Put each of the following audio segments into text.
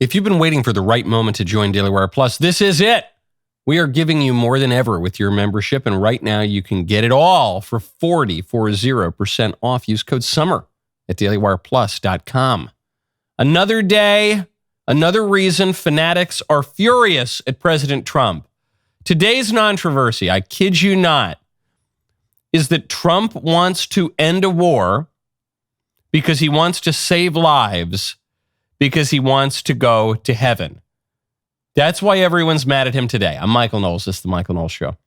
If you've been waiting for the right moment to join DailyWire Plus, this is it. We are giving you more than ever with your membership, and right now you can get it all for 40% off. Use code SUMMER at dailywireplus.com. Another day, another reason fanatics are furious at President Trump. Today's controversy, I kid you not, is that Trump wants to end a war because he wants to save lives, because he wants to go to heaven. That's why everyone's mad at him today. I'm Michael Knowles. This is The Michael Knowles Show.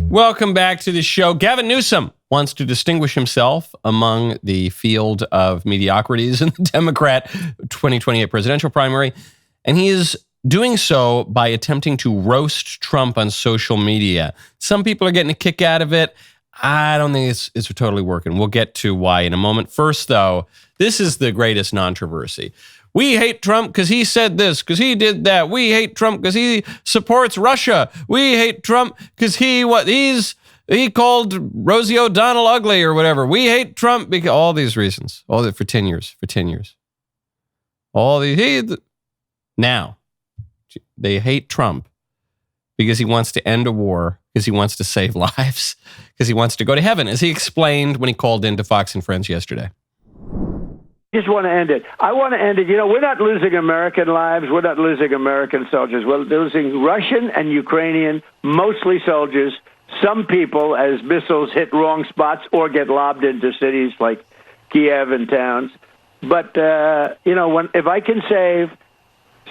Welcome back to the show. Gavin Newsom wants to distinguish himself among the field of mediocrities in the Democrat 2028 presidential primary, and he is doing so by attempting to roast Trump on social media. Some people are getting a kick out of it. I don't think it's totally working. We'll get to why in a moment. First, though, this is the greatest controversy. We hate Trump because he said this, because he did that. We hate Trump because he supports Russia. We hate Trump because he called Rosie O'Donnell ugly or whatever. We hate Trump because all these reasons, for 10 years. Now they hate Trump because he wants to end a war, because he wants to save lives, because he wants to go to heaven, as he explained when he called into Fox and Friends yesterday. Just want to end it. I want to end it. You know, we're not losing American lives. We're not losing American soldiers. We're losing Russian and Ukrainian, mostly soldiers. Some people, as missiles hit wrong spots or get lobbed into cities like Kiev and towns. But, if I can save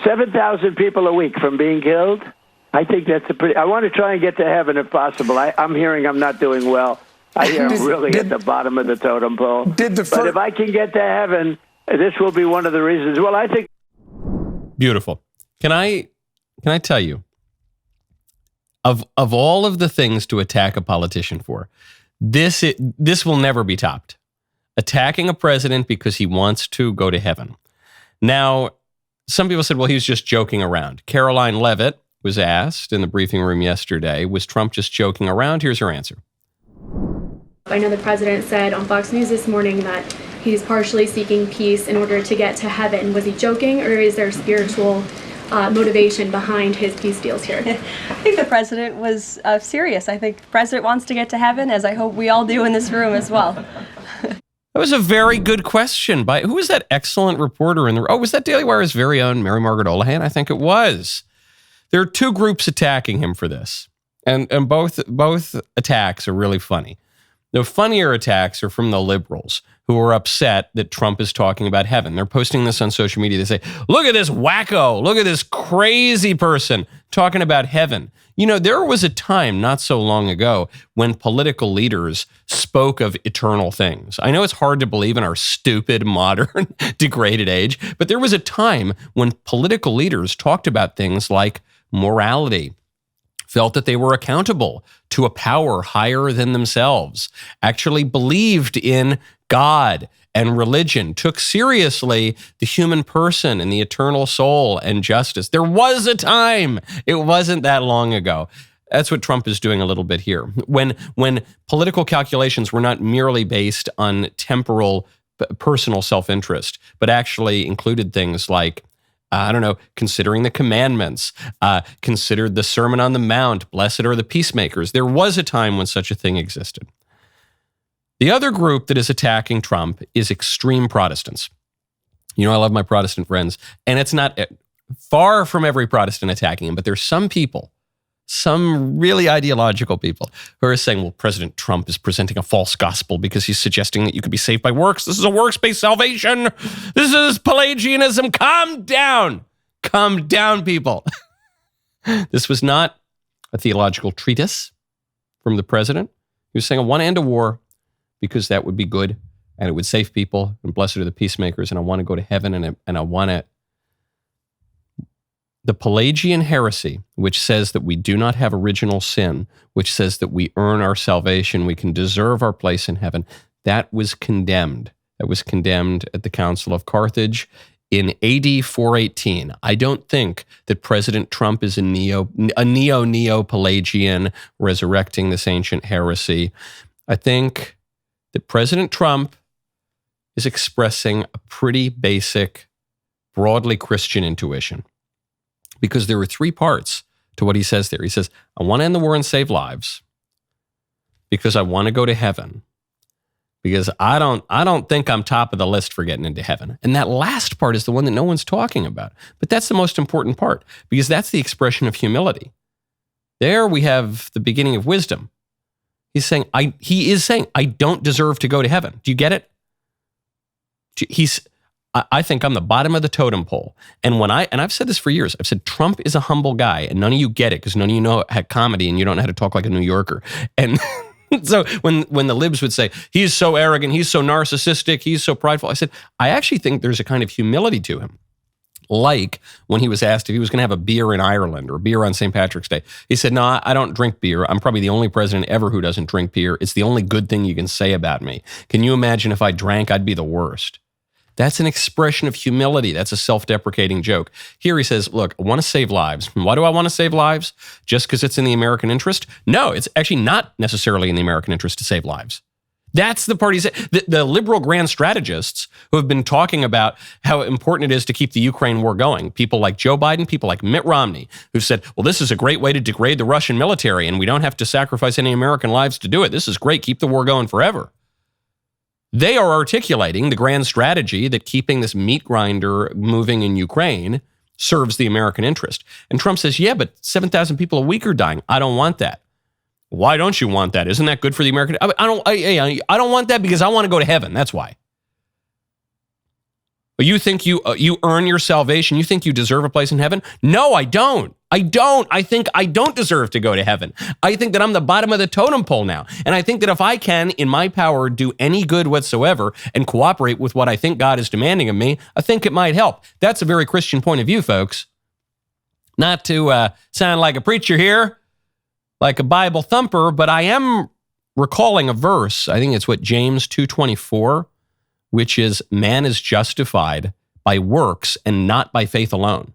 7,000 people a week from being killed, I think that's I want to try and get to heaven if possible. I'm hearing I'm not doing well. I hear I'm really at the bottom of the totem pole. But if I can get to heaven, this will be one of the reasons. Well, I think. Beautiful. Can I tell you, of all of the things to attack a politician for, this will never be topped. Attacking a president because he wants to go to heaven. Now, some people said, well, he was just joking around. Caroline Leavitt was asked in the briefing room yesterday, was Trump just joking around? Here's her answer. I know the president said on Fox News this morning that he's partially seeking peace in order to get to heaven. Was he joking, or is there spiritual motivation behind his peace deals here? I think the president was serious. I think the president wants to get to heaven, as I hope we all do in this room as well. That was a very good question by, who was that excellent reporter in the, was that Daily Wire's very own Mary Margaret Olahan? I think it was. There are two groups attacking him for this, and both attacks are really funny. The funnier attacks are from the liberals who are upset that Trump is talking about heaven. They're posting this on social media. They say, look at this wacko. Look at this crazy person talking about heaven. You know, there was a time not so long ago when political leaders spoke of eternal things. I know it's hard to believe in our stupid, modern, degraded age, but there was a time when political leaders talked about things like morality, felt that they were accountable to a power higher than themselves, actually believed in God and religion, took seriously the human person and the eternal soul and justice. There was a time. It wasn't that long ago. That's what Trump is doing a little bit here. When political calculations were not merely based on temporal, personal self-interest, but actually included things like considering the commandments, considered the Sermon on the Mount, blessed are the peacemakers. There was a time when such a thing existed. The other group that is attacking Trump is extreme Protestants. You know, I love my Protestant friends, and it's not far from every Protestant attacking him, but there's some people, some really ideological people who are saying, well, President Trump is presenting a false gospel because he's suggesting that you could be saved by works. This is a works-based salvation. This is Pelagianism. Calm down. Calm down, people. This was not a theological treatise from the president. He was saying, I want to end a war because that would be good and it would save people, and blessed are the peacemakers, and I want to go to heaven, and I want to. The Pelagian heresy, which says that we do not have original sin, which says that we earn our salvation, we can deserve our place in heaven, that was condemned. that was condemned at the Council of Carthage in AD 418. I don't think that President Trump is a neo-Pelagian resurrecting this ancient heresy. I think that President Trump is expressing a pretty basic, broadly Christian intuition, because there are three parts to what he says there. He says, I want to end the war and save lives because I want to go to heaven, because I don't think I'm top of the list for getting into heaven. And that last part is the one that no one's talking about. But that's the most important part, because that's the expression of humility. There we have the beginning of wisdom. He is saying, I don't deserve to go to heaven. Do you get it? I think I'm the bottom of the totem pole. And I've said this for years, I've said Trump is a humble guy, and none of you get it because none of you know comedy and you don't know how to talk like a New Yorker. And so when the libs would say, he's so arrogant, he's so narcissistic, he's so prideful, I said, I actually think there's a kind of humility to him. Like when he was asked if he was going to have a beer in Ireland or beer on St. Patrick's Day. He said, no, I don't drink beer. I'm probably the only president ever who doesn't drink beer. It's the only good thing you can say about me. Can you imagine if I drank, I'd be the worst? That's an expression of humility. That's a self-deprecating joke. Here he says, look, I want to save lives. Why do I want to save lives? Just because it's in the American interest? No, it's actually not necessarily in the American interest to save lives. That's the part he's the liberal grand strategists who have been talking about how important it is to keep the Ukraine war going. People like Joe Biden, people like Mitt Romney, who've said, well, this is a great way to degrade the Russian military and we don't have to sacrifice any American lives to do it. This is great. Keep the war going forever. They are articulating the grand strategy that keeping this meat grinder moving in Ukraine serves the American interest. And Trump says, yeah, but 7,000 people a week are dying. I don't want that. Why don't you want that? Isn't that good for the American? I don't want that because I want to go to heaven. That's why. You think you earn your salvation? You think you deserve a place in heaven? No, I don't. I think I don't deserve to go to heaven. I think that I'm the bottom of the totem pole now. And I think that if I can, in my power, do any good whatsoever and cooperate with what I think God is demanding of me, I think it might help. That's a very Christian point of view, folks. Not to sound like a preacher here, like a Bible thumper, but I am recalling a verse. I think it's James 2:24, which is, man is justified by works and not by faith alone.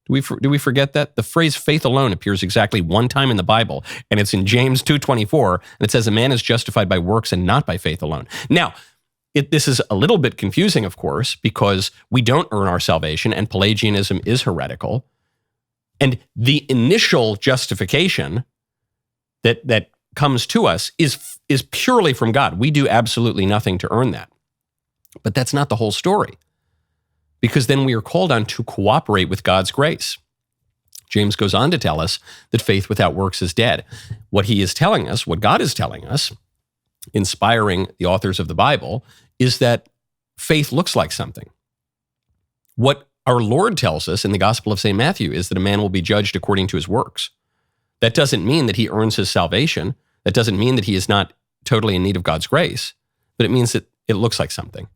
Do we forget that? The phrase faith alone appears exactly one time in the Bible, and it's in James 2:24, and it says a man is justified by works and not by faith alone. Now, this is a little bit confusing, of course, because we don't earn our salvation, and Pelagianism is heretical. And the initial justification that comes to us is purely from God. We do absolutely nothing to earn that. But that's not the whole story, because then we are called on to cooperate with God's grace. James goes on to tell us that faith without works is dead. What he is telling us, what God is telling us, inspiring the authors of the Bible, is that faith looks like something. What our Lord tells us in the Gospel of St. Matthew is that a man will be judged according to his works. That doesn't mean that he earns his salvation. That doesn't mean that he is not totally in need of God's grace, but it means that it looks like something.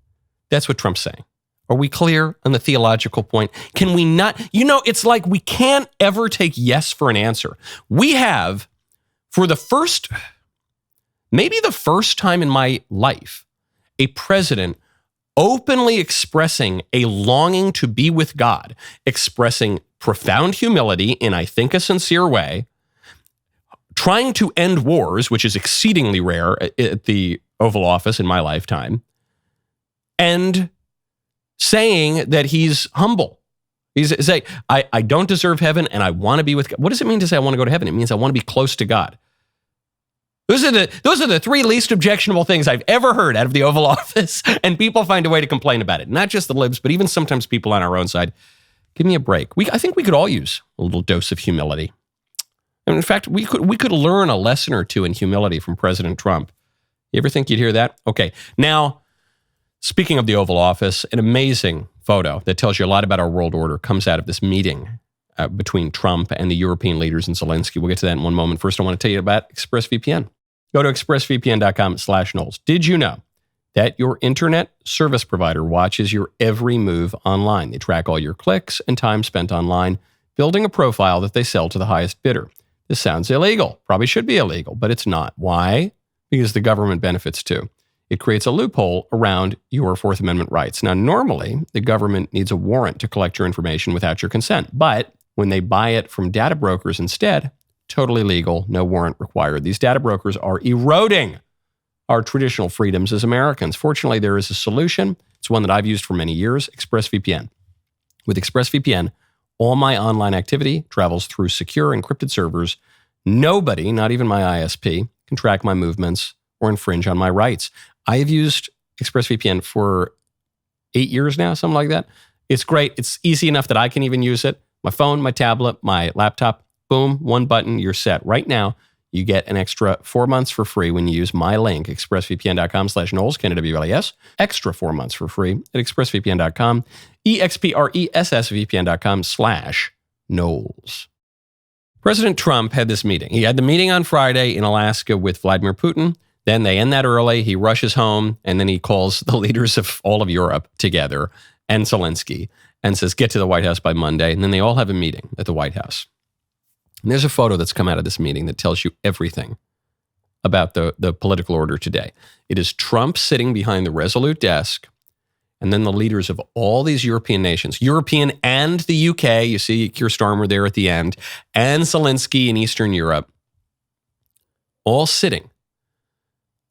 That's what Trump's saying. Are we clear on the theological point? Can we not? It's like we can't ever take yes for an answer. We have, for maybe the first time in my life, a president openly expressing a longing to be with God, expressing profound humility in, I think, a sincere way, trying to end wars, which is exceedingly rare at the Oval Office in my lifetime, and saying that he's humble. He's saying, I don't deserve heaven and I want to be with God. What does it mean to say I want to go to heaven? It means I want to be close to God. Those are the three least objectionable things I've ever heard out of the Oval Office, and people find a way to complain about it. Not just the libs, but even sometimes people on our own side. Give me a break. I think we could all use a little dose of humility. And in fact, we could learn a lesson or two in humility from President Trump. You ever think you'd hear that? Okay. Now, speaking of the Oval Office, an amazing photo that tells you a lot about our world order comes out of this meeting between Trump and the European leaders and Zelensky. We'll get to that in one moment. First, I want to tell you about ExpressVPN. Go to expressvpn.com/Knowles. Did you know that your internet service provider watches your every move online? They track all your clicks and time spent online, building a profile that they sell to the highest bidder. This sounds illegal. Probably should be illegal, but it's not. Why? Because the government benefits too. it creates a loophole around your Fourth Amendment rights. Now, normally, the government needs a warrant to collect your information without your consent. But when they buy it from data brokers instead, totally legal, no warrant required. These data brokers are eroding our traditional freedoms as Americans. Fortunately, there is a solution. It's one that I've used for many years, ExpressVPN. With ExpressVPN, all my online activity travels through secure encrypted servers. Nobody, not even my ISP, can track my movements or infringe on my rights. I have used ExpressVPN for 8 years now, something like that. It's great. It's easy enough that I can even use it. My phone, my tablet, my laptop, boom, one button, you're set. Right now, you get an extra 4 months for free when you use my link, expressvpn.com/Knowles, KNWLES. Extra 4 months for free at expressvpn.com, expressvpn.com/Knowles. President Trump had this meeting. He had the meeting on Friday in Alaska with Vladimir Putin. Then they end that early. He rushes home, and then he calls the leaders of all of Europe together and Zelensky and says, get to the White House by Monday. And then they all have a meeting at the White House. And there's a photo that's come out of this meeting that tells you everything about the political order today. It is Trump sitting behind the Resolute desk, and then the leaders of all these European nations, European and the UK, you see Keir Starmer there at the end, and Zelensky in Eastern Europe, all sitting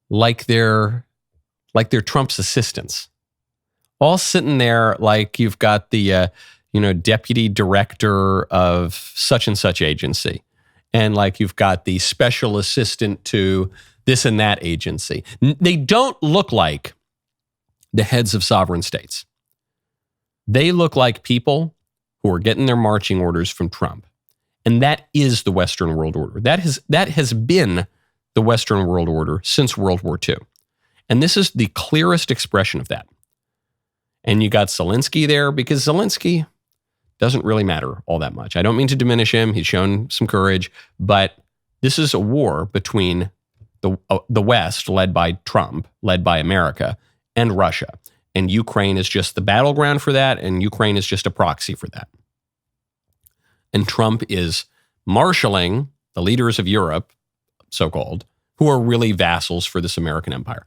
like they're Trump's assistants, all sitting there like you've got the deputy director of such and such agency, and like you've got the special assistant to this and that agency. They don't look like the heads of sovereign states. They look like people who are getting their marching orders from Trump. And that is the Western world order. That has been the Western world order since World War II. And this is the clearest expression of that. And you got Zelensky there because Zelensky doesn't really matter all that much. I don't mean to diminish him. He's shown some courage, but this is a war between the West, led by Trump, led by America, and Russia. And Ukraine is just the battleground for that, and Ukraine is just a proxy for that. And Trump is marshaling the leaders of Europe, so-called, who are really vassals for this American empire.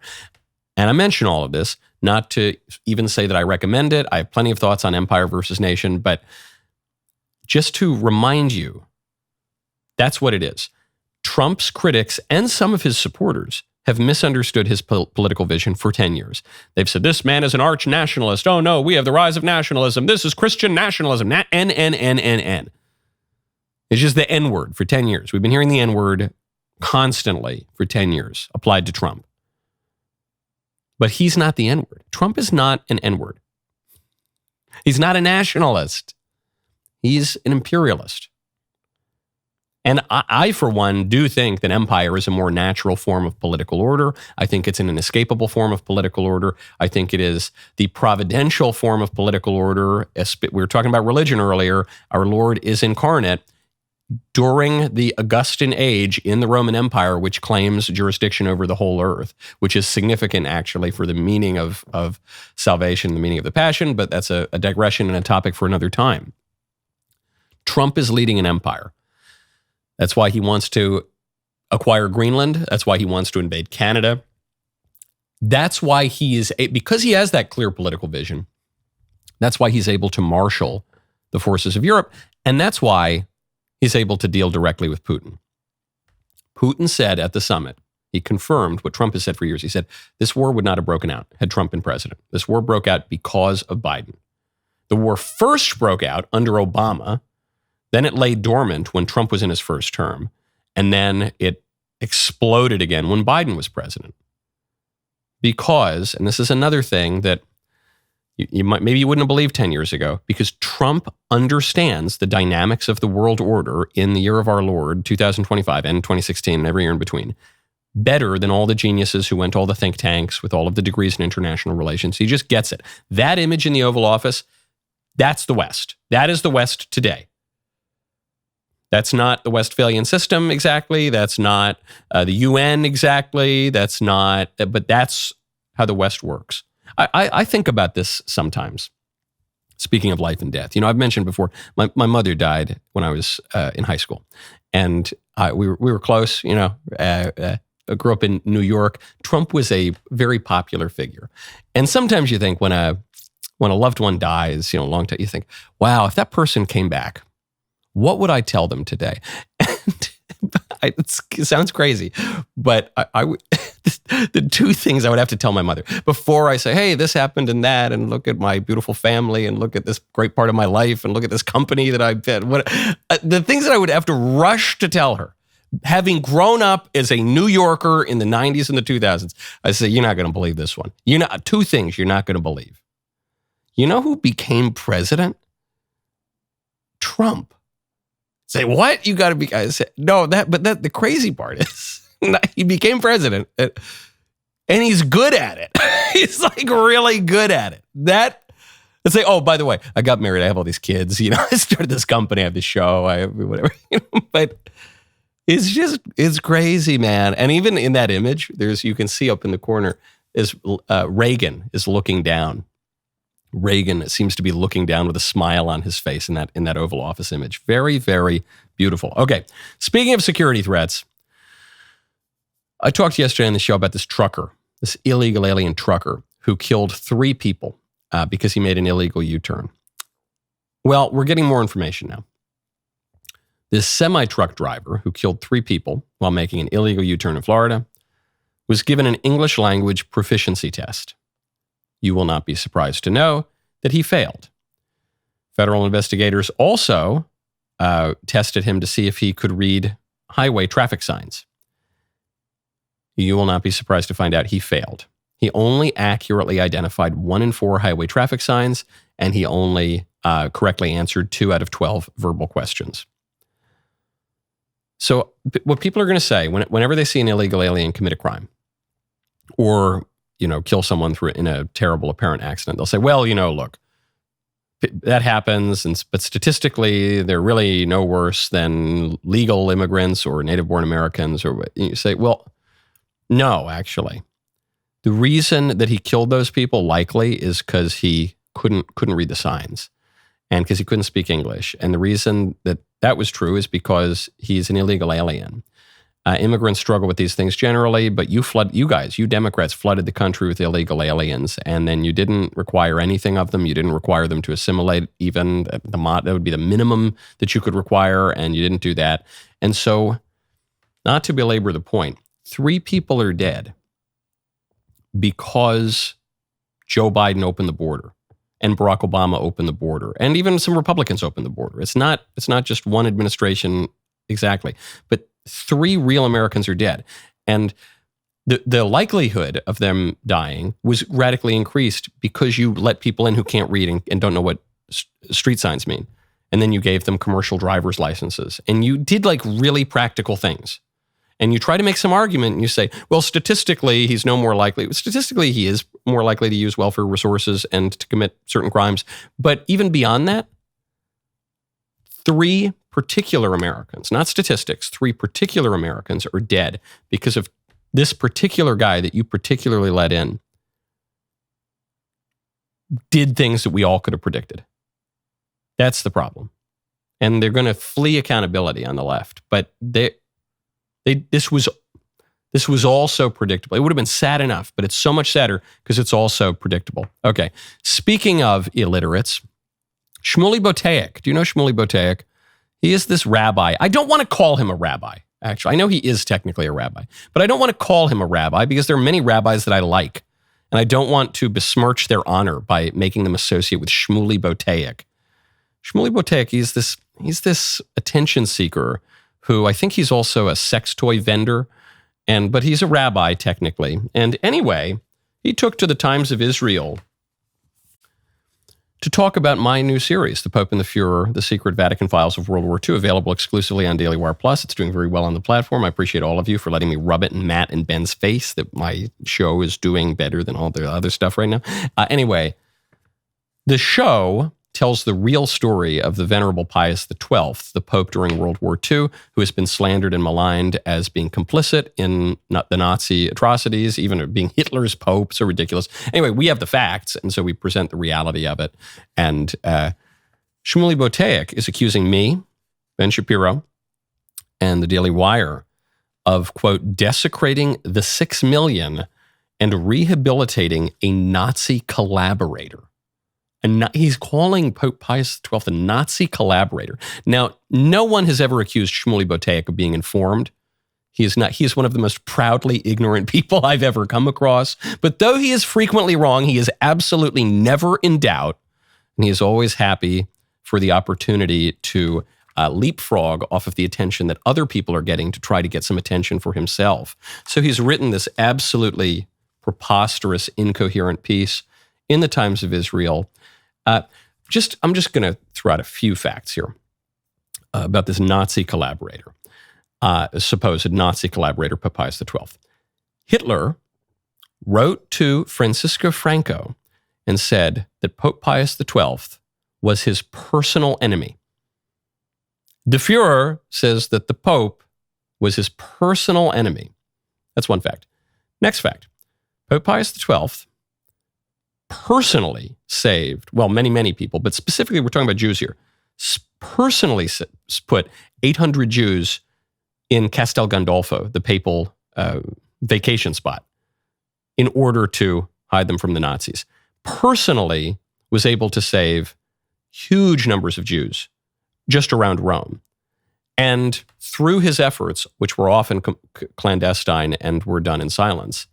And I mention all of this not to even say that I recommend it. I have plenty of thoughts on empire versus nation, but just to remind you, that's what it is. Trump's critics and some of his supporters have misunderstood his political vision for 10 years. They've said, this man is an arch nationalist. Oh no, we have the rise of nationalism. This is Christian nationalism. N. It's just the N word for 10 years. We've been hearing the N word constantly for 10 years applied to Trump. But he's not the N word. Trump is not an N word. He's not a nationalist. He's an imperialist. And I, for one, do think that empire is a more natural form of political order. I think it's an inescapable form of political order. I think it is the providential form of political order. We were talking about religion earlier. Our Lord is incarnate during the Augustan age in the Roman Empire, which claims jurisdiction over the whole earth, which is significant actually for the meaning of salvation, the meaning of the passion, but that's a digression and a topic for another time. Trump is leading an empire. That's why he wants to acquire Greenland. That's why he wants to invade Canada. That's why because he has that clear political vision, that's why he's able to marshal the forces of Europe. And that's why he's able to deal directly with Putin. Putin said at the summit, he confirmed what Trump has said for years. He said, this war would not have broken out had Trump been president. This war broke out because of Biden. The war first broke out under Obama. Then it lay dormant when Trump was in his first term. And then it exploded again when Biden was president. Because, and this is another thing that maybe you wouldn't have believed 10 years ago, because Trump understands the dynamics of the world order in the year of our Lord, 2025 and 2016 and every year in between, better than all the geniuses who went to all the think tanks with all of the degrees in international relations. He just gets it. That image in the Oval Office, that's the West. That is the West today. That's not the Westphalian system exactly. That's not the UN exactly. That's not, but that's how the West works. I think about this sometimes. Speaking of life and death, I've mentioned before, my mother died when I was in high school, and we were close. grew up in New York. Trump was a very popular figure. And sometimes you think when a loved one dies, a long time, you think, wow, if that person came back, what would I tell them today? And it sounds crazy, but I would, the two things I would have to tell my mother before I say, hey, this happened and that, and look at my beautiful family, and look at this great part of my life, and look at this company that I've been. The things that I would have to rush to tell her, having grown up as a New Yorker in the 90s and the 2000s, I say, you're not going to believe this one. Two things you're not going to believe. You know who became president? Trump. Say, what? You got to be, I say, no, but the crazy part is he became president and he's good at it. He's like really good at it. Let's say, oh, by the way, I got married. I have all these kids, I started this company, I have this show, I have whatever, but it's crazy, man. And even in that image, you can see up in the corner is Reagan is looking down. Reagan seems to be looking down with a smile on his face in that Oval Office image. Very, very beautiful. Okay, speaking of security threats, I talked yesterday on the show about this illegal alien trucker who killed 3 people because he made an illegal U-turn. Well, we're getting more information now. This semi-truck driver who killed 3 people while making an illegal U-turn in Florida was given an English language proficiency test. You will not be surprised to know that he failed. Federal investigators also tested him to see if he could read highway traffic signs. You will not be surprised to find out he failed. He only accurately identified 1 in 4 highway traffic signs, and he only correctly answered 2 out of 12 verbal questions. So what people are going to say whenever they see an illegal alien commit a crime or kill someone in a terrible apparent accident, they'll say, well, look, that happens, but statistically, they're really no worse than legal immigrants or native-born Americans. Or you say, well, no, actually. The reason that he killed those people likely is because he couldn't read the signs and because he couldn't speak English. And the reason that was true is because he's an illegal alien. Immigrants struggle with these things generally, but you Democrats flooded the country with illegal aliens, and then you didn't require anything of them. You didn't require them to assimilate even. That would be the minimum that you could require, and you didn't do that. And so, not to belabor the point, 3 people are dead because Joe Biden opened the border, and Barack Obama opened the border, and even some Republicans opened the border. It's not just one administration exactly, but 3 real Americans are dead. And the likelihood of them dying was radically increased because you let people in who can't read and don't know what street signs mean. And then you gave them commercial driver's licenses. And you did really practical things. And you try to make some argument and you say, well, statistically, he's no more likely. Statistically, he is more likely to use welfare resources and to commit certain crimes. But even beyond that, 3 particular Americans, not statistics, 3 particular Americans are dead because of this particular guy that you particularly let in did things that we all could have predicted. That's the problem. And they're going to flee accountability on the left. But this was all so predictable. It would have been sad enough, but it's so much sadder because it's all so predictable. Okay, speaking of illiterates, Shmuley Boteach. Do you know Shmuley Boteach? He is this rabbi. I don't want to call him a rabbi, actually. I know he is technically a rabbi, but I don't want to call him a rabbi because there are many rabbis that I like, and I don't want to besmirch their honor by making them associate with Shmuley Boteach. Shmuley Boteach, he's this attention seeker who I think he's also a sex toy vendor, but he's a rabbi technically. And anyway, he took to the Times of Israel to talk about my new series, The Pope and the Fuhrer, The Secret Vatican Files of World War II, available exclusively on DailyWire Plus. It's doing very well on the platform. I appreciate all of you for letting me rub it in Matt and Ben's face that my show is doing better than all the other stuff right now. Anyway, the show tells the real story of the Venerable Pius XII, the Pope during World War II, who has been slandered and maligned as being complicit in the Nazi atrocities, even being Hitler's Pope, so ridiculous. Anyway, we have the facts, and so we present the reality of it. And Shmuley Boteach is accusing me, Ben Shapiro, and the Daily Wire of, quote, desecrating the 6 million and rehabilitating a Nazi collaborator. And he's calling Pope Pius XII a Nazi collaborator. Now, no one has ever accused Shmuley Boteach of being informed. He is not. He is one of the most proudly ignorant people I've ever come across. But though he is frequently wrong, he is absolutely never in doubt. And he is always happy for the opportunity to leapfrog off of the attention that other people are getting to try to get some attention for himself. So he's written this absolutely preposterous, incoherent piece in the Times of Israel. I'm just going to throw out a few facts here about this Nazi collaborator, supposed Nazi collaborator, Pope Pius XII. Hitler wrote to Francisco Franco and said that Pope Pius XII was his personal enemy. De Fuhrer says that the Pope was his personal enemy. That's one fact. Next fact, Pope Pius XII personally saved, well, many people, but specifically we're talking about Jews here, personally put 800 Jews in Castel Gandolfo, the papal vacation spot, in order to hide them from the Nazis. Personally was able to save huge numbers of Jews just around Rome. And through his efforts, which were often clandestine and were done in silence,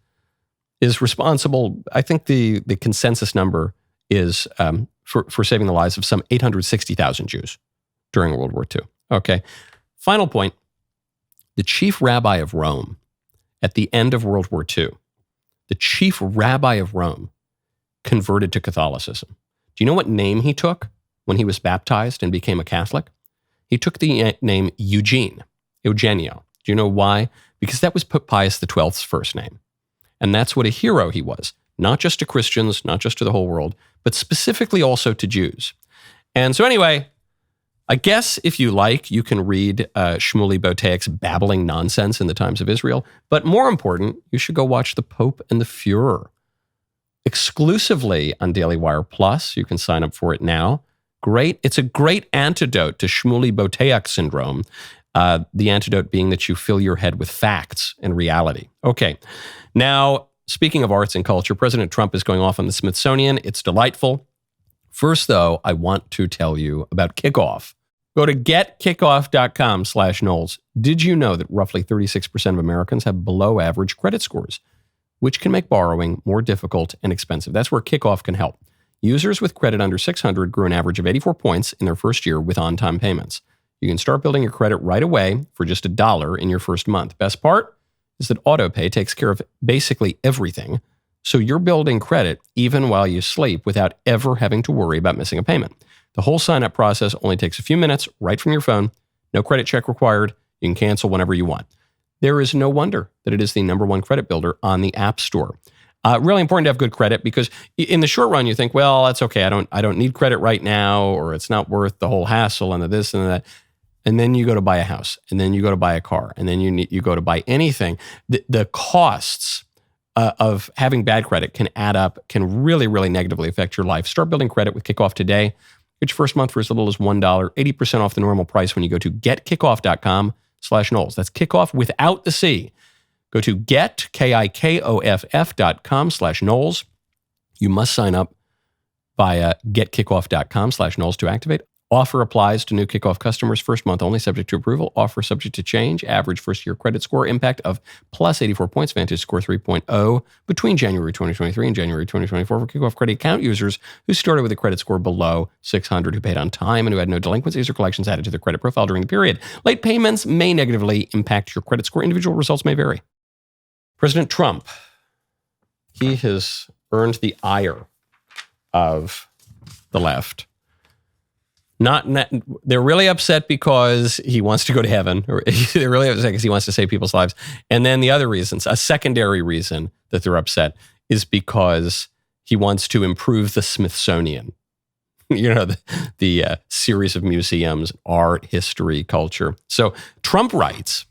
is responsible, I think the consensus number is for saving the lives of some 860,000 Jews during World War II. Okay. Final point, the chief rabbi of Rome at the end of World War II, the chief rabbi of Rome converted to Catholicism. Do you know what name he took when he was baptized and became a Catholic? He took the name Eugenio. Do you know why? Because that was Pope Pius XII's first name. And that's what a hero he was, not just to Christians, not just to the whole world, but specifically also to Jews. And so anyway, I guess if you like, you can read Shmuley Boteach's babbling nonsense in the Times of Israel. But more important, you should go watch The Pope and the Fuhrer exclusively on DailyWire Plus. You can sign up for it now. Great. It's a great antidote to Shmuley Boteach syndrome. The antidote being that you fill your head with facts and reality. Okay. Now, speaking of arts and culture, President Trump is going off on the Smithsonian. It's delightful. First, though, I want to tell you about Kickoff. Go to getkickoff.com/Knowles. Did you know that roughly 36% of Americans have below average credit scores, which can make borrowing more difficult and expensive? That's where Kickoff can help. Users with credit under 600 grew an average of 84 points in their first year with on-time payments. You can start building your credit right away for just $1 in your first month. Best part is that AutoPay takes care of basically everything, so you're building credit even while you sleep without ever having to worry about missing a payment. The whole sign-up process only takes a few minutes right from your phone. No credit check required. You can cancel whenever you want. There is no wonder that it is the #1 credit builder on the App Store. Really important to have good credit because in the short run, you think, well, that's okay. I don't need credit right now, or it's not worth the whole hassle and the this and that. And then you go to buy a house, and then you go to buy a car, and then you go to buy anything. The costs of having bad credit can add up, can really, really negatively affect your life. Start building credit with Kickoff today. Get your first month for as little as $1, 80% off the normal price when you go to getkickoff.com/Knowles. That's Kickoff without the C. Go to getkickoff.com/Knowles. You must sign up via getkickoff.com/Knowles to activate. Offer applies to new Kickoff customers. First month only, subject to approval. Offer subject to change. Average first-year credit score impact of plus 84 points. Vantage score 3.0 between January 2023 and January 2024 for Kickoff credit account users who started with a credit score below 600, who paid on time, and who had no delinquencies or collections added to their credit profile during the period. Late payments may negatively impact your credit score. Individual results may vary. President Trump, he has earned the ire of the left. They're really upset because he wants to go to heaven, or they're really upset because he wants to save people's lives. And then the other reasons, a secondary reason that they're upset is because he wants to improve the Smithsonian. You know, the series of museums, art, history, culture. So Trump writes,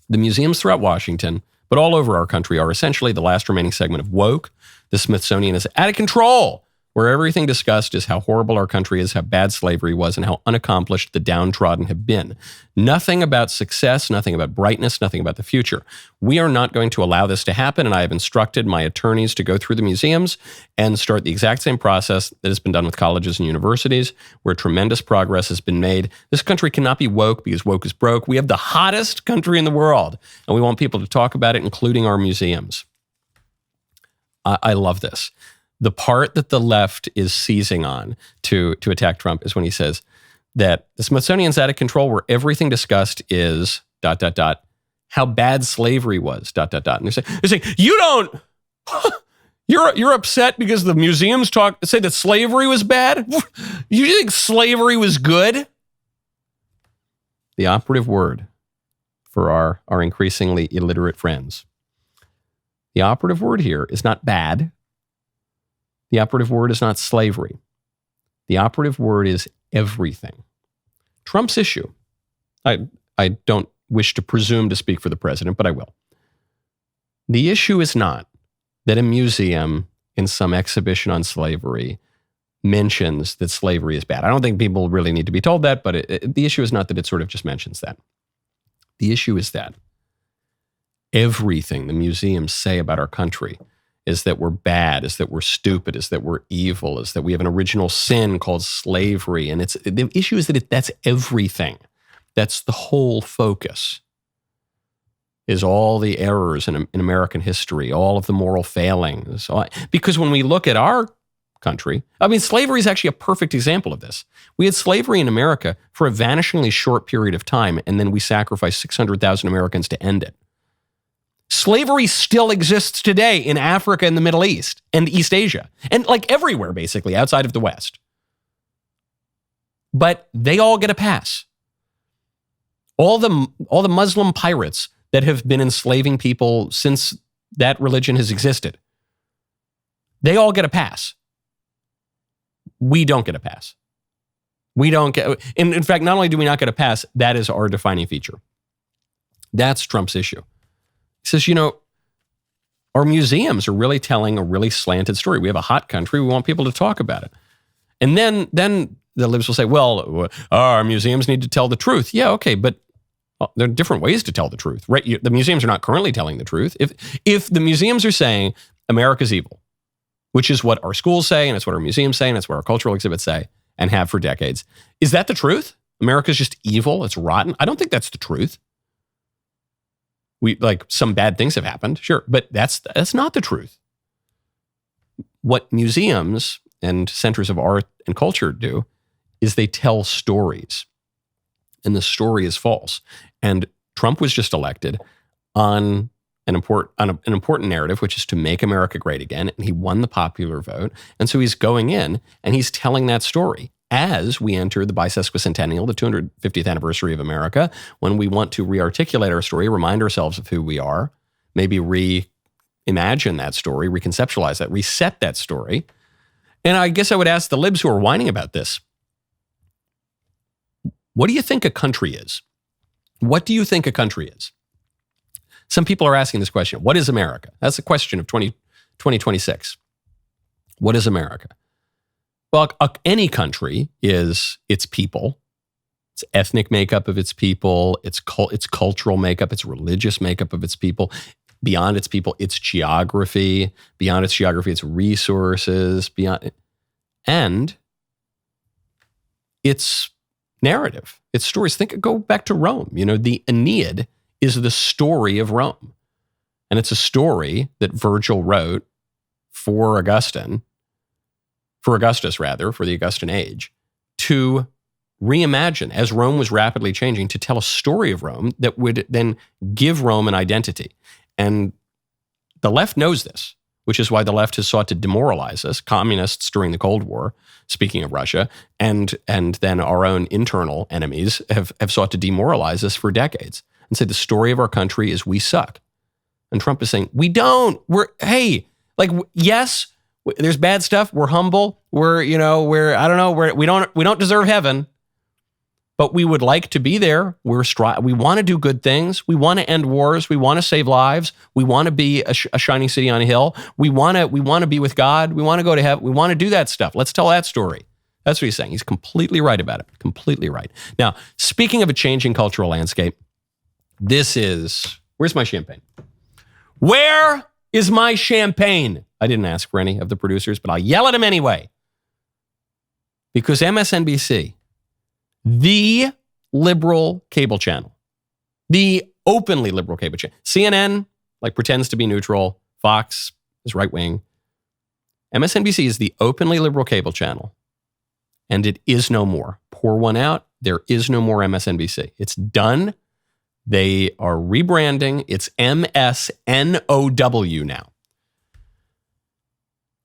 the museums throughout Washington, but all over our country, are essentially the last remaining segment of woke. The Smithsonian is out of control. where everything discussed is how horrible our country is, how bad slavery was, and how unaccomplished the downtrodden have been. Nothing about success, nothing about brightness, nothing about the future. We are not going to allow this to happen, and I have instructed my attorneys to go through the museums and start the exact same process that has been done with colleges and universities, where tremendous progress has been made. This country cannot be woke because woke is broke. We have the hottest country in the world, and we want people to talk about it, including our museums. I love this. The part that the left is seizing on to attack Trump is when he says that the Smithsonian's out of control, where everything discussed is ... how bad slavery was ... And they're saying you don't. You're upset because the museums say that slavery was bad. You think slavery was good? The operative word for our increasingly illiterate friends. The operative word here is not bad. The operative word is not slavery. The operative word is everything. Trump's issue, I don't wish to presume to speak for the president, but I will. The issue is not that a museum in some exhibition on slavery mentions that slavery is bad. I don't think people really need to be told that, but the issue is not that it sort of just mentions that. The issue is that everything the museums say about our country is that we're bad, is that we're stupid, is that we're evil, is that we have an original sin called slavery. And the issue is that that's everything. That's the whole focus, is all the errors in American history, all of the moral failings. Because when we look at our country, I mean, slavery is actually a perfect example of this. We had slavery in America for a vanishingly short period of time, and then we sacrificed 600,000 Americans to end it. Slavery still exists today in Africa and the Middle East and East Asia, and like everywhere, basically, outside of the West. But they all get a pass. All the Muslim pirates that have been enslaving people since that religion has existed, they all get a pass. We don't get a pass. We don't get, in fact, not only do we not get a pass, that is our defining feature. That's Trump's issue. He says, our museums are really telling a really slanted story. We have a hot country. We want people to talk about it. And then the libs will say, well, our museums need to tell the truth. Yeah, okay, but there are different ways to tell the truth, right? The museums are not currently telling the truth. If the museums are saying America's evil, which is what our schools say, and it's what our museums say, and it's what our cultural exhibits say, and have for decades, is that the truth? America's just evil, it's rotten? I don't think that's the truth. Some bad things have happened, sure, but that's not the truth. What museums and centers of art and culture do is they tell stories, and the story is false. And Trump was just elected on an important narrative, which is to make America great again, and he won the popular vote. And so he's going in and he's telling that story as we enter the bisesquicentennial, the 250th anniversary of America, when we want to re-articulate our story, remind ourselves of who we are, maybe reimagine that story, reconceptualize that, reset that story. And I guess I would ask the libs who are whining about this, what do you think a country is? What do you think a country is? Some people are asking this question. What is America? That's the question of 2026. What is America? Well, any country is its people, its ethnic makeup of its people, its cultural makeup, its religious makeup of its people, beyond its people, its geography, beyond its geography, its resources, and its narrative, its stories. Go back to Rome. The Aeneid is the story of Rome. And it's a story that Virgil wrote for Augustus, for the Augustan age, to reimagine, as Rome was rapidly changing, to tell a story of Rome that would then give Rome an identity. And the left knows this, which is why the left has sought to demoralize us, communists during the Cold War, speaking of Russia, and then our own internal enemies have sought to demoralize us for decades and say the story of our country is we suck. And Trump is saying, we don't. Yes, there's bad stuff. We're humble. We don't deserve heaven. but we would like to be there. We want to do good things. We want to end wars. We want to save lives. We want to be a shining city on a hill. We want to be with God. We want to go to heaven. We want to do that stuff. Let's tell that story. That's what he's saying. He's completely right about it. Completely right. Now, speaking of a changing cultural landscape, where's my champagne? Where is my champagne? I didn't ask for any of the producers, but I'll yell at them anyway. Because MSNBC, the liberal cable channel, the openly liberal cable channel, CNN, pretends to be neutral. Fox is right wing. MSNBC is the openly liberal cable channel. And it is no more. Pour one out. There is no more MSNBC. It's done. They are rebranding. It's MSNOW now.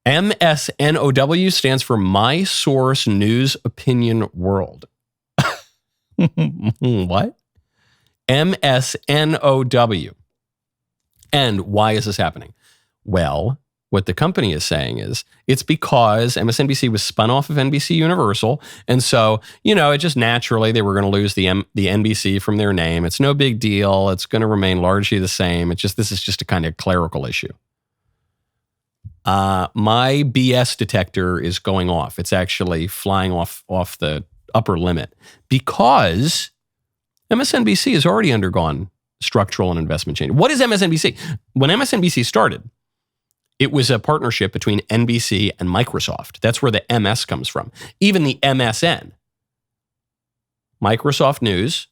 MSNOW stands for My Source News Opinion World. What? MSNOW. And why is this happening? Well, what the company is saying is it's because MSNBC was spun off of NBC Universal. And so, it just naturally, they were going to lose the NBC from their name. It's no big deal. It's going to remain largely the same. This is just a kind of clerical issue. My BS detector is going off. It's actually flying off the upper limit because MSNBC has already undergone structural and investment change. What is MSNBC? When MSNBC started, it was a partnership between NBC and Microsoft. That's where the MS comes from. Even the MSN, Microsoft News,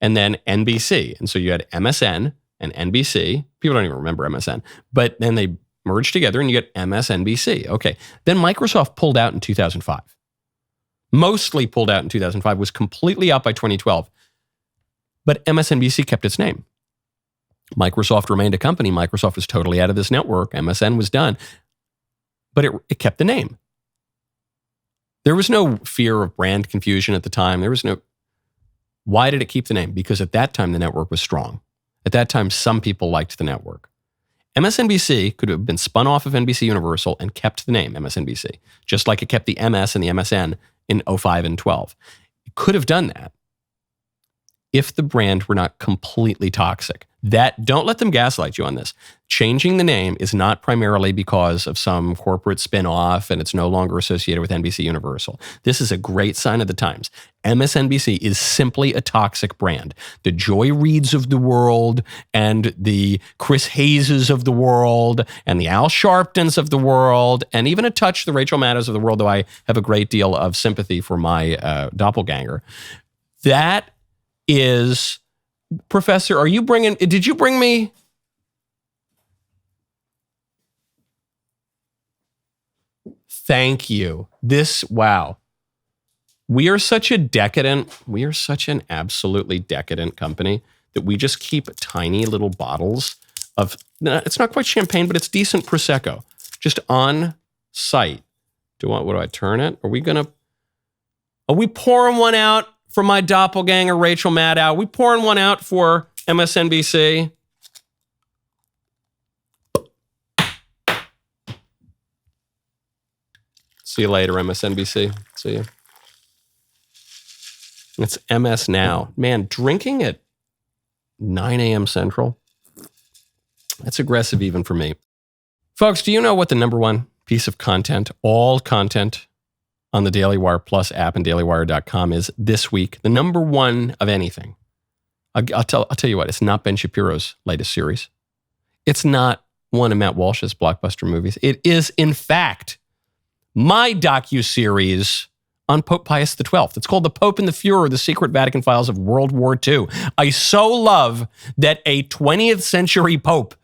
and then NBC. And so you had MSN and NBC. People don't even remember MSN. But then they merged together and you get MSNBC. Okay. Then Microsoft pulled out in 2005. Mostly pulled out in 2005, was completely out by 2012. But MSNBC kept its name. Microsoft remained a company. Microsoft was totally out of this network. MSN was done. But it kept the name. There was no fear of brand confusion at the time. Why did it keep the name? Because at that time, the network was strong. At that time, some people liked the network. MSNBC could have been spun off of NBC Universal and kept the name MSNBC, just like it kept the MS and the MSN in 05 and 12. It could have done that if the brand were not completely toxic. Don't let them gaslight you on this. Changing the name is not primarily because of some corporate spin-off and it's no longer associated with NBC Universal. This is a great sign of the times. MSNBC is simply a toxic brand. The Joy Reids of the world and the Chris Hayeses of the world and the Al Sharptons of the world and even a touch the Rachel Maddows of the world, though I have a great deal of sympathy for my doppelganger. That is... Professor, did you bring me? Thank you. Wow. We are such an absolutely decadent company that we just keep tiny little bottles of, it's not quite champagne, but it's decent Prosecco, just on site. What do I turn it? Are we pouring one out for my doppelganger, Rachel Maddow? We pouring one out for MSNBC? See you later, MSNBC. See you. It's MS Now. Man, drinking at 9 a.m. Central, that's aggressive even for me. Folks, do you know what the number one piece of content, all content, on the Daily Wire Plus app and dailywire.com is this week? The number one of anything. I'll tell you what, it's not Ben Shapiro's latest series. It's not one of Matt Walsh's blockbuster movies. It is, in fact, my docuseries on Pope Pius XII. It's called The Pope and the Fuhrer, The Secret Vatican Files of World War II. I so love that a 20th century Pope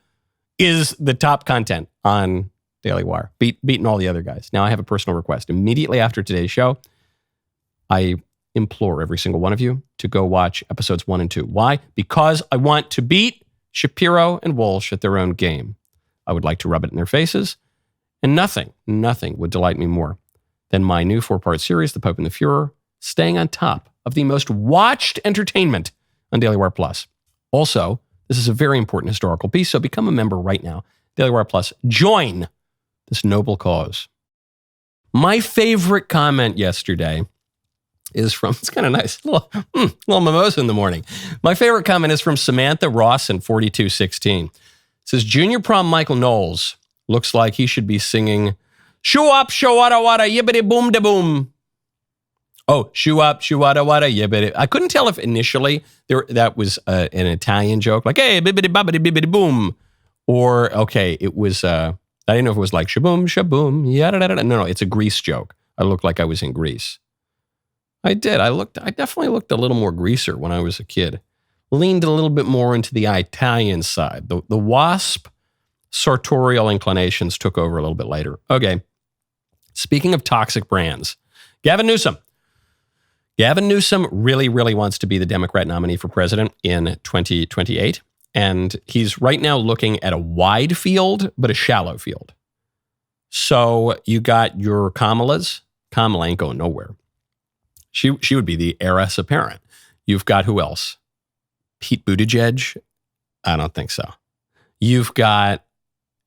is the top content on Daily Wire, beating all the other guys. Now I have a personal request. Immediately after today's show, I implore every single one of you to go watch episodes 1 and 2. Why? Because I want to beat Shapiro and Walsh at their own game. I would like to rub it in their faces, and nothing would delight me more than my new 4-part series, The Pope and the Fuhrer, staying on top of the most watched entertainment on Daily Wire Plus. Also, this is a very important historical piece, so become a member right now. Daily Wire Plus. Join this noble cause. My favorite comment yesterday is from, it's kind of nice, little mimosa in the morning. My favorite comment is from Samantha Ross in 4216. It says, Junior Prom Michael Knowles looks like he should be singing, shoo up, shoo wada wada, yibbity boom da boom. Oh, shoo up, shoo wada wada, yibbity. I couldn't tell if initially that was an Italian joke, like, hey, bibbity bobbity bibbity boom. Or, okay, it was, I didn't know if it was like shaboom, shaboom, yada, yada. No, it's a Greece joke. I looked like I was in Greece. I did. I definitely looked a little more greaser when I was a kid. Leaned a little bit more into the Italian side. The WASP sartorial inclinations took over a little bit later. Okay. Speaking of toxic brands, Gavin Newsom. Gavin Newsom really, really wants to be the Democrat nominee for president in 2028. And he's right now looking at a wide field, but a shallow field. So you got your Kamalas. Kamala ain't going nowhere. She would be the heiress apparent. You've got who else? Pete Buttigieg? I don't think so. You've got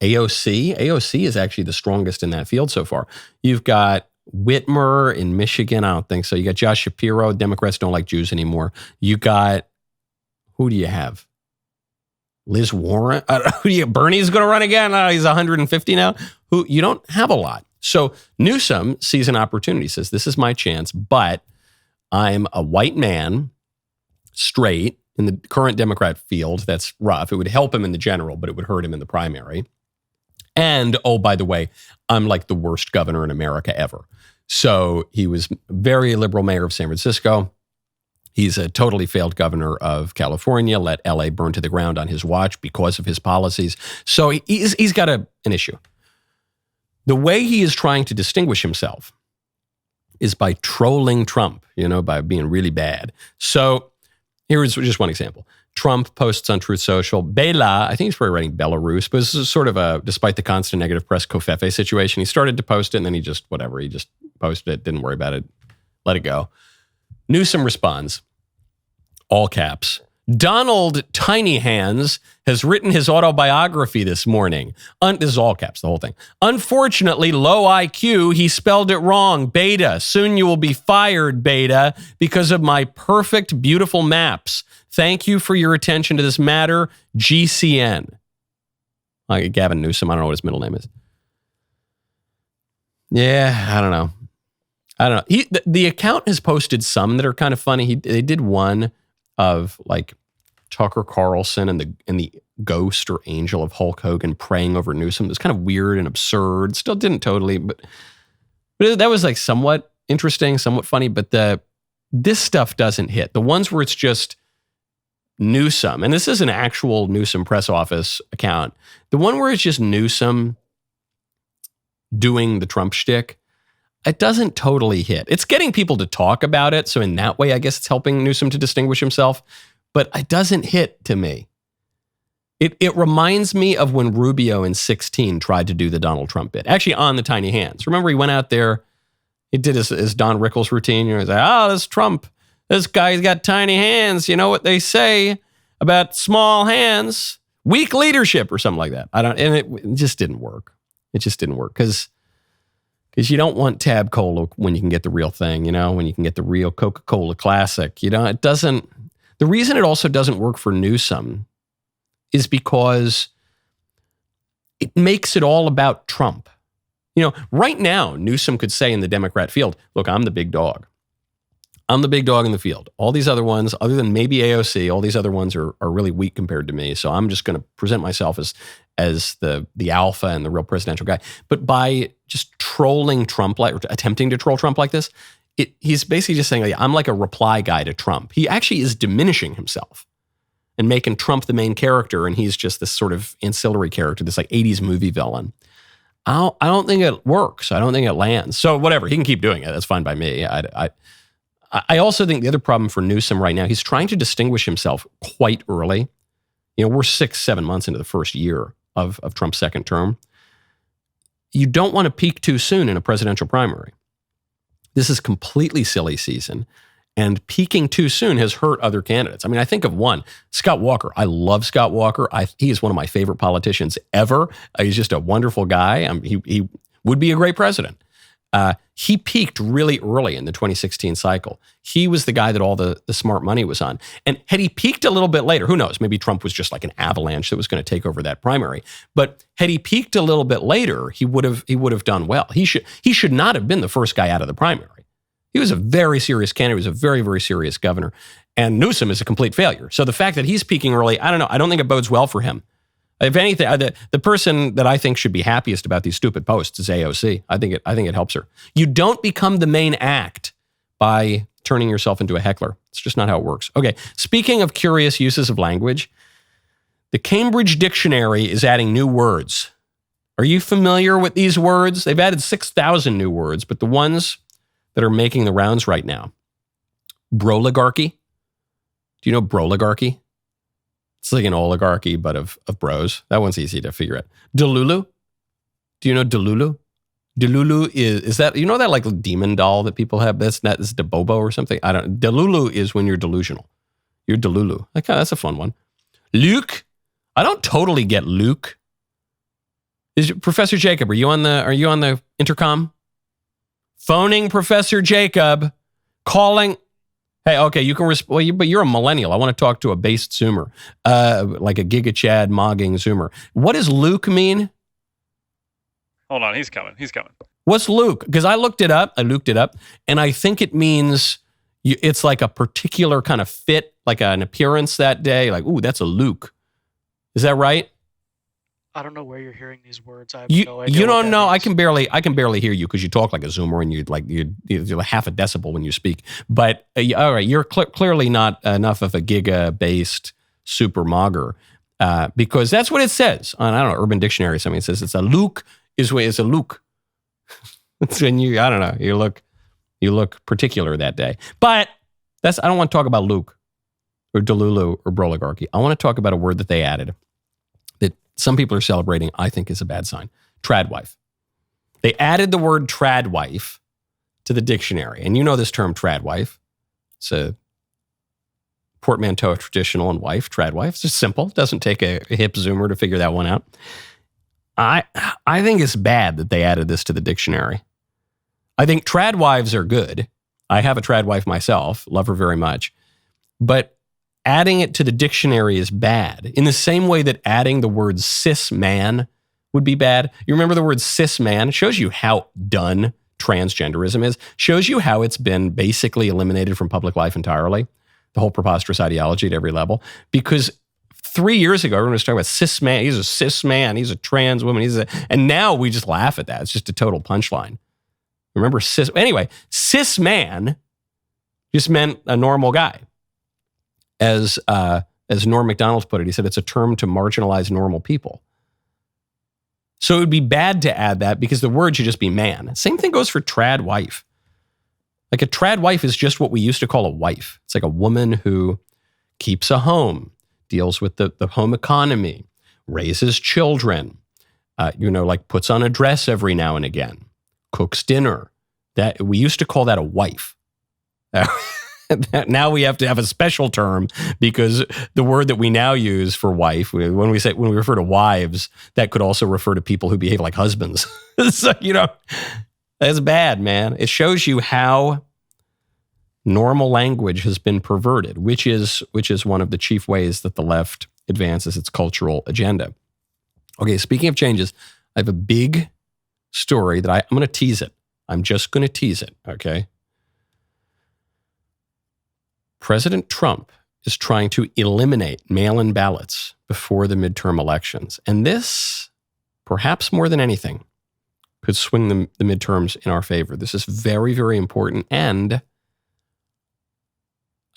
AOC. AOC is actually the strongest in that field so far. You've got Whitmer in Michigan. I don't think so. You got Josh Shapiro. Democrats don't like Jews anymore. You got, who do you have? Liz Warren? Bernie's going to run again? He's 150 now. You don't have a lot. So Newsom sees an opportunity, says, this is my chance, but I'm a white man, straight, in the current Democrat field. That's rough. It would help him in the general, but it would hurt him in the primary. And, oh, by the way, I'm like the worst governor in America ever. So he was very liberal mayor of San Francisco. He's a totally failed governor of California, let LA burn to the ground on his watch because of his policies. So he's got an issue. The way he is trying to distinguish himself is by trolling Trump, by being really bad. So here's just one example. Trump posts on Truth Social, Bela, I think he's probably writing Belarus, but this is sort of a, despite the constant negative press, Covfefe situation. He started to post it and then he just posted it, didn't worry about it, let it go. Newsom responds, all caps, Donald Tiny Hands has written his autobiography this morning. This is all caps, the whole thing. Unfortunately, low IQ, he spelled it wrong. Beta, soon you will be fired, Beta, because of my perfect, beautiful maps. Thank you for your attention to this matter, GCN. Gavin Newsom, I don't know what his middle name is. Yeah, I don't know. The account has posted some that are kind of funny. They did one of like Tucker Carlson and the ghost or angel of Hulk Hogan praying over Newsom. It was kind of weird and absurd. Still didn't totally, but that was like somewhat interesting, somewhat funny. But this stuff doesn't hit. The ones where it's just Newsom, and this is an actual Newsom press office account. The one where it's just Newsom doing the Trump shtick, it doesn't totally hit. It's getting people to talk about it. So in that way, I guess it's helping Newsom to distinguish himself. But it doesn't hit to me. It reminds me of when Rubio in 2016 tried to do the Donald Trump bit. Actually, on the Tiny Hands. Remember, he went out there, he did his Don Rickles routine. He's like, this Trump, this guy's got tiny hands. You know what they say about small hands? Weak leadership or something like that. It just didn't work. It just didn't work because you don't want Tab Cola when you can get the real thing, when you can get the real Coca-Cola Classic. It doesn't. The reason it also doesn't work for Newsom is because it makes it all about Trump. Right now, Newsom could say in the Democrat field, look, I'm the big dog. I'm the big dog in the field. All these other ones, other than maybe AOC, all these other ones are really weak compared to me. So I'm just going to present myself as the alpha and the real presidential guy. But by just trolling Trump, or attempting to troll Trump like this, he's basically just saying, I'm like a reply guy to Trump. He actually is diminishing himself and making Trump the main character, and he's just this sort of ancillary character, this like 80s movie villain. I don't think it works. I don't think it lands. So whatever, he can keep doing it. That's fine by me. I also think the other problem for Newsom right now, he's trying to distinguish himself quite early. We're 6-7 months into the first year of Trump's second term. You don't want to peak too soon in a presidential primary. This is completely silly season, and peaking too soon has hurt other candidates. I think of one, Scott Walker. I love Scott Walker. He is one of my favorite politicians ever. He's just a wonderful guy. He would be a great president. He peaked really early in the 2016 cycle. He was the guy that all the smart money was on. And had he peaked a little bit later, who knows? Maybe Trump was just like an avalanche that was going to take over that primary. But had he peaked a little bit later, he would have done well. He should not have been the first guy out of the primary. He was a very serious candidate. He was a very, very serious governor. And Newsom is a complete failure. So the fact that he's peaking early, I don't know. I don't think it bodes well for him. If anything, the person that I think should be happiest about these stupid posts is AOC. I think it helps her. You don't become the main act by turning yourself into a heckler. It's just not how it works. Okay, speaking of curious uses of language, the Cambridge Dictionary is adding new words. Are you familiar with these words? They've added 6,000 new words, but the ones that are making the rounds right now. Broligarchy. Do you know broligarchy? It's like an oligarchy, but of bros. That one's easy to figure out. Delulu. Do you know Delulu? Delulu is that, you know that like demon doll that people have? That's Debobo or something? I don't. Delulu is when you're delusional. You're Delulu. Okay, that's a fun one. Luke. I don't totally get Luke. Professor Jacob, are you on the intercom? Phoning Professor Jacob. Calling. Hey, okay, you can respond, but you're a millennial. I want to talk to a based Zoomer, like a Giga Chad mogging Zoomer. What does Luke mean? Hold on, he's coming. What's Luke? Because I looked it up, and I think it means it's like a particular kind of fit, like an appearance that day. Like, ooh, that's a Luke. Is that right? I don't know where you're hearing these words. I have no You idea. don't know. I can barely hear you because you talk like a Zoomer and you're half a decibel when you speak. But all right, you're clearly not enough of a giga-based super mogger because that's what it says on, I don't know, Urban Dictionary or something. It says it's a Luke it's a Luke. It's when you look particular that day. But I don't want to talk about Luke or Delulu or broligarchy. I want to talk about a word that they added. Some people are celebrating, I think is a bad sign. Tradwife. They added the word tradwife to the dictionary. And you know this term tradwife. It's a portmanteau of traditional and wife, tradwife. It's just simple. It doesn't take a hip Zoomer to figure that one out. I think it's bad that they added this to the dictionary. I think tradwives are good. I have a tradwife myself, love her very much. But adding it to the dictionary is bad. In the same way that adding the word cis man would be bad. You remember the word cis man? It shows you how done transgenderism is. Shows you how it's been basically eliminated from public life entirely. The whole preposterous ideology at every level. Because 3 years ago, everyone was talking about cis man. He's a cis man. He's a trans woman. And now we just laugh at that. It's just a total punchline. Remember cis? Anyway, cis man just meant a normal guy. As Norm Macdonald put it, he said it's a term to marginalize normal people. So it would be bad to add that because the word should just be man. Same thing goes for trad wife. Like a trad wife is just what we used to call a wife. It's like a woman who keeps a home, deals with the home economy, raises children, like puts on a dress every now and again, cooks dinner. That we used to call that a wife. Now we have to have a special term because the word that we now use for wife, when we refer to wives, that could also refer to people who behave like husbands. So, that's bad, man. It shows you how normal language has been perverted, which is one of the chief ways that the left advances its cultural agenda. Okay, speaking of changes, I have a big story that I'm going to tease it. I'm just going to tease it, okay? President Trump is trying to eliminate mail-in ballots before the midterm elections. And this, perhaps more than anything, could swing the midterms in our favor. This is very, very important, and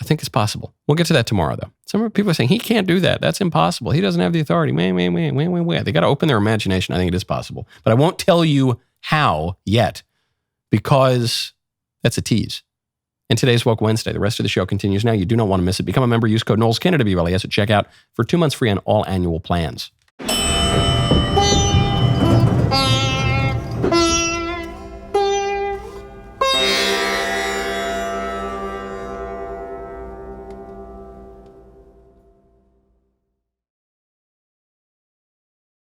I think it's possible. We'll get to that tomorrow, though. Some people are saying, he can't do that. That's impossible. He doesn't have the authority. Wait. They got to open their imagination. I think it is possible. But I won't tell you how yet, because that's a tease. And today's Woke Wednesday. The rest of the show continues now. You do not want to miss it. Become a member. Use code Knowles, Canada, BLES at checkout for 2 months free on all annual plans.